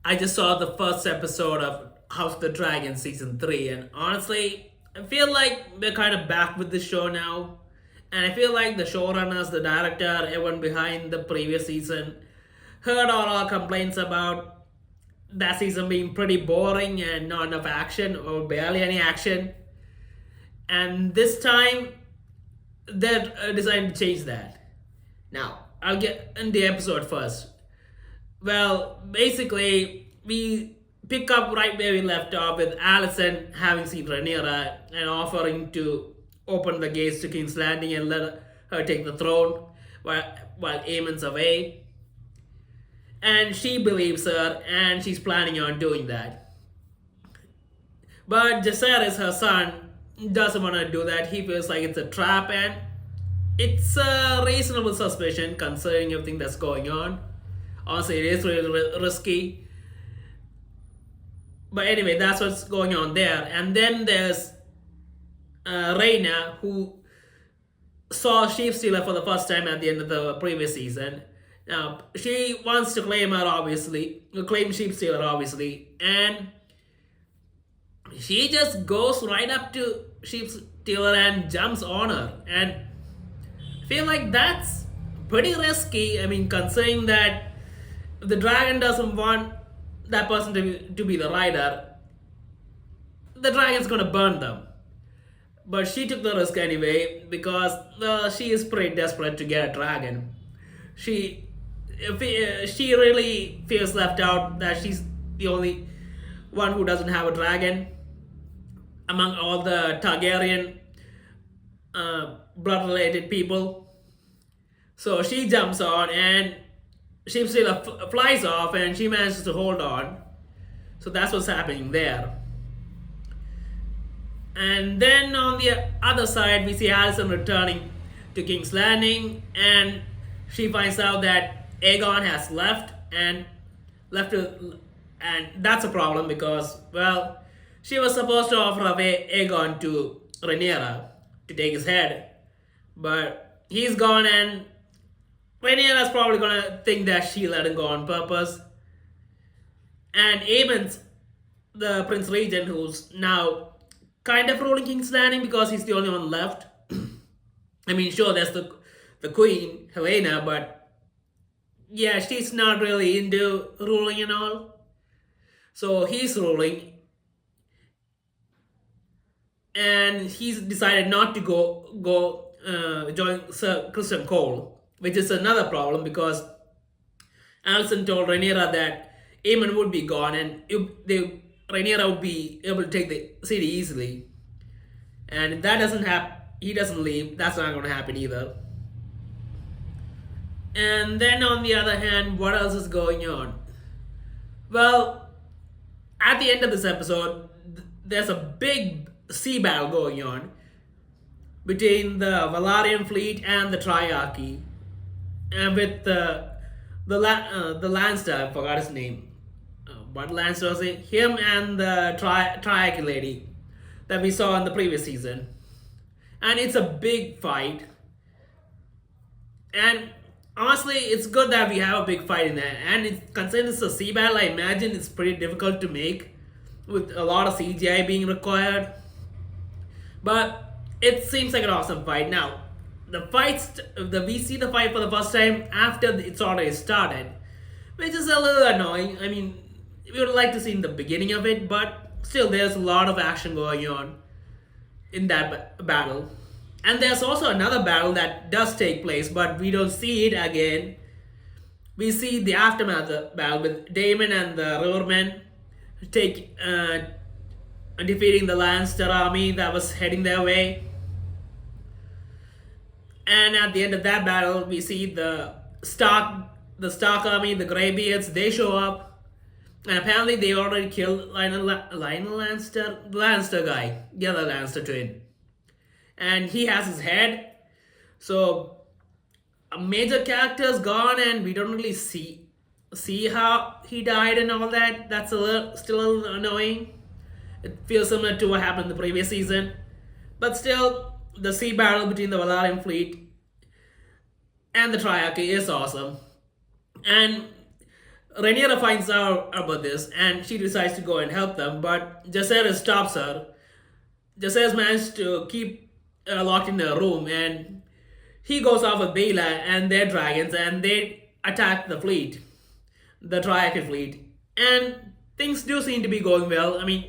I just saw the first episode of House of the Dragon season 3, and honestly, I feel like we're kind of back with the show now. And I feel like the showrunners, the director, everyone behind the previous season heard all our complaints about that season being pretty boring and not enough action or barely any action. And this time, they're deciding to change that. Now, I'll get in the episode first. Well, basically, we pick up right where we left off with Allison having seen Rhaenyra and offering to open the gates to King's Landing and let her take the throne while Aemon's away. And she believes her and she's planning on doing that. But Jacaerys, her son, doesn't want to do that. He feels like it's a trap and it's a reasonable suspicion considering everything that's going on. Honestly, it is really risky. But anyway, that's what's going on there. And then there's Rhaena, who saw Sheep Stealer for the first time at the end of the previous season. Now, she wants to claim Sheep Stealer, obviously. And she just goes right up to Sheep Stealer and jumps on her. And I feel like that's pretty risky. I mean, considering that the dragon doesn't want that person to be the rider, the dragon's gonna burn them. But she took the risk anyway because she is pretty desperate to get a dragon. She really feels left out that she's the only one who doesn't have a dragon among all the Targaryen blood related people. So she jumps on and Sheep Stealer flies off and she manages to hold on. So that's what's happening there. And then on the other side, we see Alicent returning to King's Landing, and she finds out that Aegon has and that's a problem because, well, she was supposed to offer away Aegon to Rhaenyra to take his head, but he's gone, and Rhaenyra's probably gonna think that she let him go on purpose. And Aemon's the Prince Regent, who's now kind of ruling King's Landing because he's the only one left. I mean, sure, there's the Queen, Helena, but yeah, she's not really into ruling and all. So he's ruling. And he's decided not to join Sir Christian Cole, which is another problem because Alicent told Rhaenyra that Aemon would be gone and Rhaenyra would be able to take the city easily. And if that doesn't happen, he doesn't leave, that's not going to happen either. And then on the other hand, what else is going on? Well, at the end of this episode, there's a big sea battle going on between the Valyrian fleet and the Triarchy, and with the Lannister, I forgot his name. What Lannister was it? Him and the Triarchy lady that we saw in the previous season, and it's a big fight. And honestly, it's good that we have a big fight in there. And considering it's a sea battle, I imagine it's pretty difficult to make with a lot of CGI being required. But it seems like an awesome fight. Now, we see the fight for the first time after it's already started, which is a little annoying. I mean, we would like to see in the beginning of it, but still, there's a lot of action going on in that battle. And there's also another battle that does take place, but we don't see it again. We see the aftermath of the battle with Daemon and the Rivermen defeating the Lannister army that was heading their way. And at the end of that battle, we see the Stark army, the Greybeards, they show up. And apparently they already killed Lionel Lannister, the Lannister guy, the other Lannister twin. And he has his head. So a major character's gone and we don't really see how he died and all that. That's still a little annoying. It feels similar to what happened in the previous season. But still, the sea battle between the Valyrian fleet and the Triarchy is awesome. And Rhaenyra finds out about this and she decides to go and help them, but Jacaerys stops her. Jacaerys managed to keep locked in a room, and he goes off with Bela and their dragons, and they attack the fleet, the Triarchy fleet. And things do seem to be going well. I mean,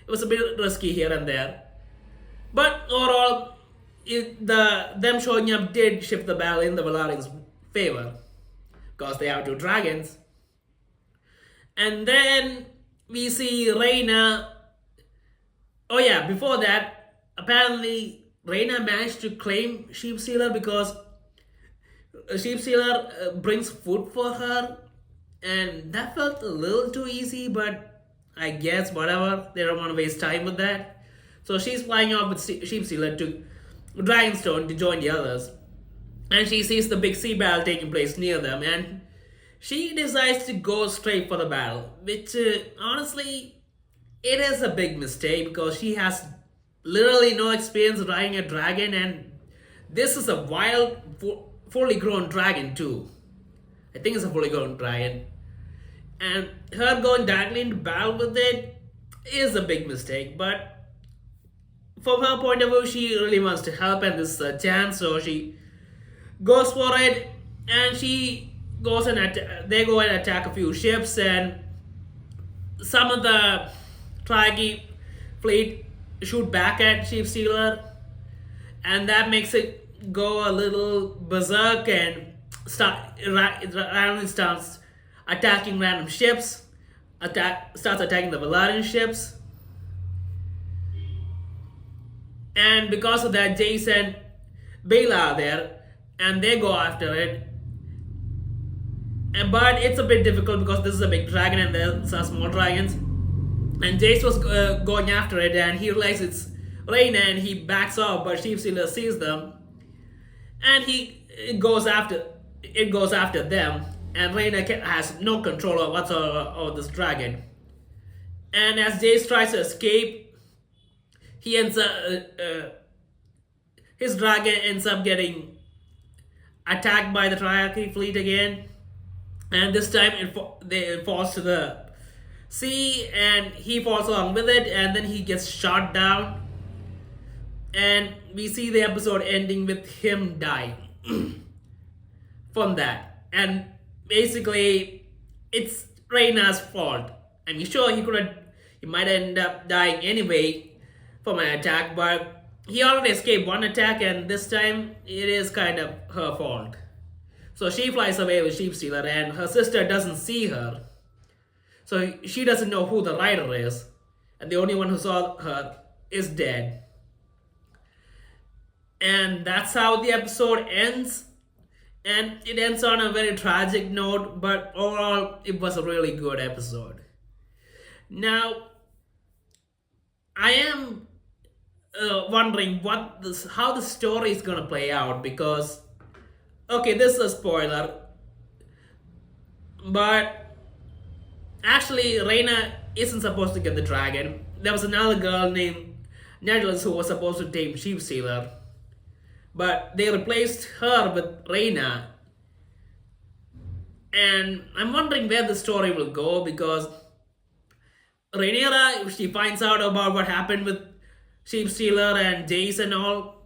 it was a bit risky here and there, but overall, them showing up did shift the battle in the Valerians' favor because they have two dragons. And then we see Rhaena. Oh yeah, before that, apparently Rhaena managed to claim Sheepsealer because Sheepsealer brings food for her, and that felt a little too easy, but I guess whatever, they don't want to waste time with that. So she's flying off with Sheepsealer to Dragonstone to join the others, and she sees the big sea battle taking place near them, and she decides to go straight for the battle, which honestly, it is a big mistake because she has literally no experience riding a dragon, and this is a wild, fully grown dragon too. I think it's a fully grown dragon. And her going directly into battle with it is a big mistake, but from her point of view, she really wants to help, and this is a chance, so she goes for it, and she goes and they go and attack a few ships, and some of the Triarchy fleet shoot back at Sheepsealer, and that makes it go a little berserk and randomly starts attacking random ships, starts attacking the Valerian ships, and because of that, Jace and Bela are there, and they go after it. But it's a bit difficult because this is a big dragon and there's some small dragons. And Jace was going after it, and he realizes it's Rhaena, and he backs off, but Sheepsealer sees them, and it goes after them, and Rhaena has no control whatsoever over this dragon. And as Jace tries to escape, he ends up his dragon ends up getting attacked by the Triarchy fleet again. And this time it falls to the sea, and he falls along with it, and then he gets shot down. And we see the episode ending with him dying from that. And basically, it's Rhaena's fault. I mean, sure, he might end up dying anyway from an attack, but he already escaped one attack, and this time it is kind of her fault. So she flies away with Sheepsealer, and her sister doesn't see her. So she doesn't know who the rider is. And the only one who saw her is dead. And that's how the episode ends. And it ends on a very tragic note, but overall, it was a really good episode. Now, I am wondering how the story is going to play out, because okay, this is a spoiler, but actually Rhaena isn't supposed to get the dragon. There was another girl named Nettles who was supposed to tame Sheepsealer, but they replaced her with Rhaena. And I'm wondering where the story will go, because Rhaenyra, if she finds out about what happened with Sheepsealer and Jace and all,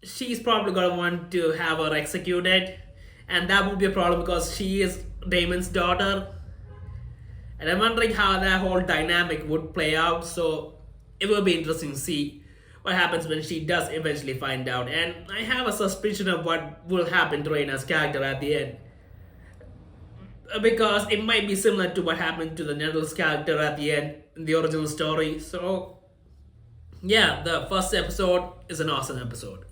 she's probably gonna want to have her executed, and that would be a problem because she is Daemon's daughter. And I'm wondering how that whole dynamic would play out, so it will be interesting to see what happens when she does eventually find out. And I have a suspicion of what will happen to Rhaena's character at the end, because it might be similar to what happened to the Nettles character at the end in the original story. So yeah, the first episode is an awesome episode.